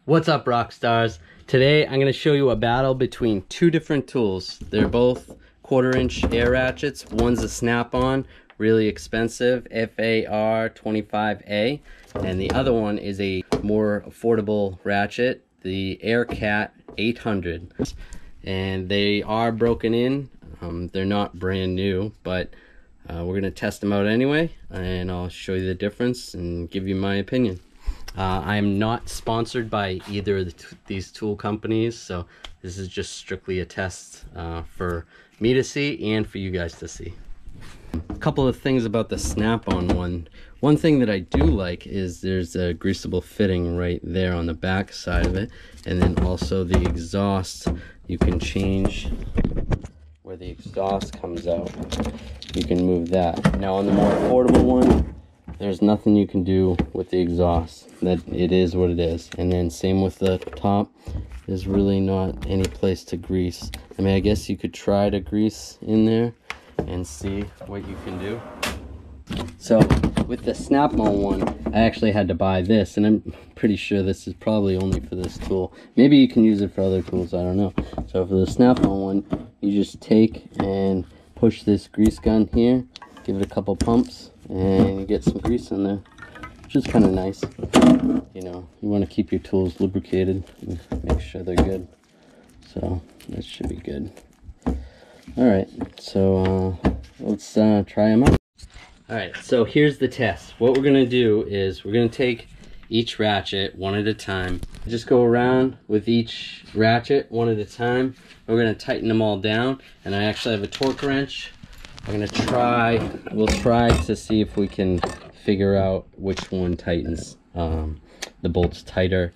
What's up, rock stars? Today I'm going to show you a battle between two different tools. They're both 1/4-inch air ratchets. One's a snap-on, really expensive, FAR 25A, and the other one is a more affordable ratchet, the AIRCAT 800. And they are broken in. They're not brand new, but we're going to test them out anyway, and I'll show you the difference and give you my opinion. I am not sponsored by either of these tool companies, so this is just strictly a test for me to see and for you guys to see. A couple of things about the snap-on one. One thing that I do like is there's a greasable fitting right there on the back side of it, and then also the exhaust, you can change where the exhaust comes out. You can move that. Now on the more affordable one, there's nothing you can do with the exhaust. That it is what it is. And then same with the top. There's really not any place to grease. I mean, I guess you could try to grease in there and see what you can do. So with the snap-on one, I actually had to buy this, and I'm pretty sure this is probably only for this tool. Maybe you can use it for other tools, I don't know. So for the snap-on one, you just take and push this grease gun here, give it a couple pumps, and you get some grease in there, which is kind of nice. You know, you want to keep your tools lubricated and make sure they're good. So that should be good. Alright, so let's try them out. Alright, so here's the test. What we're going to do is we're going to take each ratchet one at a time. Just go around with each ratchet one at a time. We're going to tighten them all down, and I actually have a torque wrench. We'll try to see if we can figure out which one tightens the bolts tighter.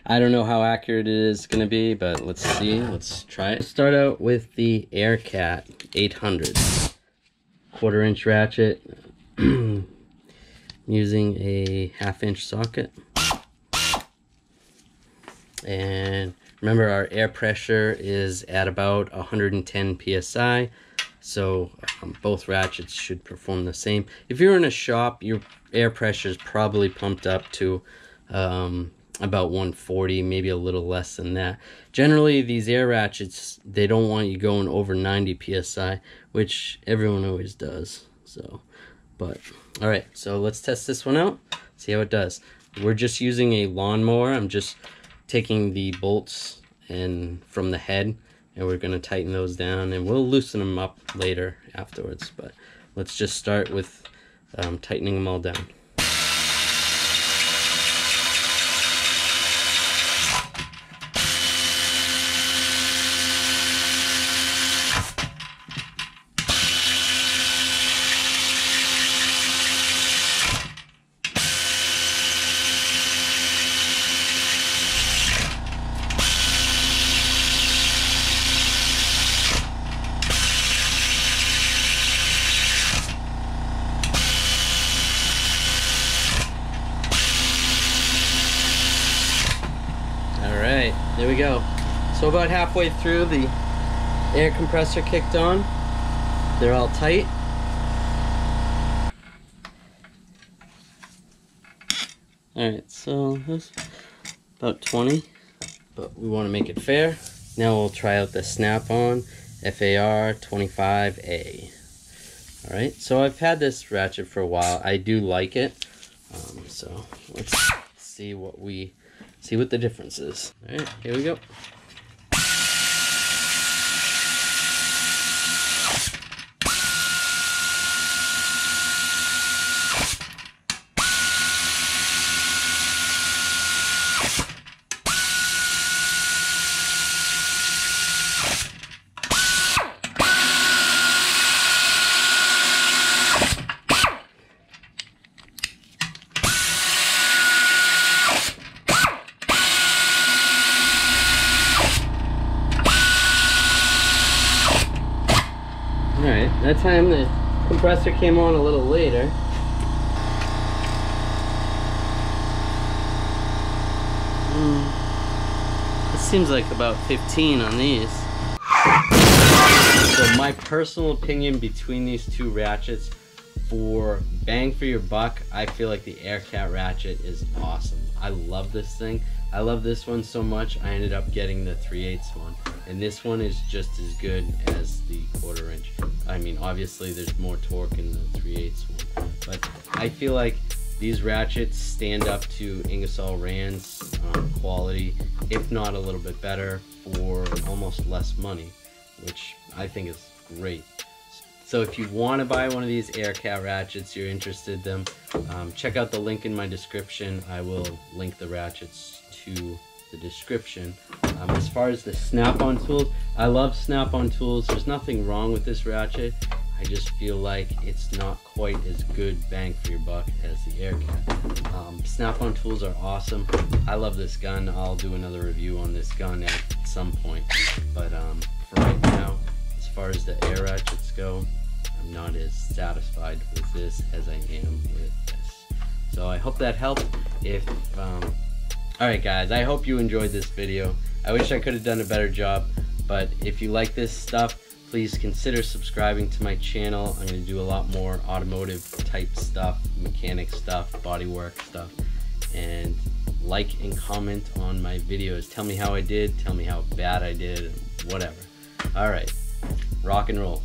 I don't know how accurate it is going to be, but let's see. Let's try it. Start out with the AIRCAT 800. 1/4-inch ratchet. Using a 1/2-inch socket. And remember, our air pressure is at about 110 psi. So both ratchets should perform the same. If you're in a shop, your air pressure is probably pumped up to about 140, maybe a little less than that. Generally, these air ratchets, they don't want you going over 90 psi, which everyone always does. So, but all right, so let's test this one out, see how it does. We're just using a lawnmower. I'm just taking the bolts and from the head, and we're going to tighten those down, and we'll loosen them up later afterwards. But let's just start with tightening them all down. Alright, there we go. So about halfway through, the air compressor kicked on. They're all tight. Alright, so that's about 20, but we want to make it fair. Now we'll try out the snap-on FAR 25A. Alright, so I've had this ratchet for a while. I do like it. So let's see what the difference is. Alright, here we go. Alright, that time the compressor came on a little later. It seems like about 15 on these. So my personal opinion between these two ratchets, for bang for your buck, I feel like the AIRCAT ratchet is awesome. I love this thing. I love this one so much, I ended up getting the 3/8 one. And this one is just as good as the 1/4 inch. I mean, obviously there's more torque in the 3/8 one, but I feel like these ratchets stand up to Ingersoll Rand's quality, if not a little bit better, for almost less money, which I think is great. So if you want to buy one of these AIRCAT ratchets, you're interested in them, check out the link in my description. I will link the ratchets to the description. As far as the snap-on tools, I love snap-on tools. There's nothing wrong with this ratchet. I just feel like it's not quite as good bang for your buck as the AIRCAT. Snap-on tools are awesome. I love this gun. I'll do another review on this gun at some point. But for right now, as far as the air ratchets go, I'm not as satisfied with this as I am with this. So I hope that helped. Alright guys, I hope you enjoyed this video. I wish I could have done a better job, but if you like this stuff, please consider subscribing to my channel. I'm going to do a lot more automotive type stuff, mechanic stuff, bodywork stuff, and like and comment on my videos. Tell me how I did, tell me how bad I did, whatever. Alright, rock and roll.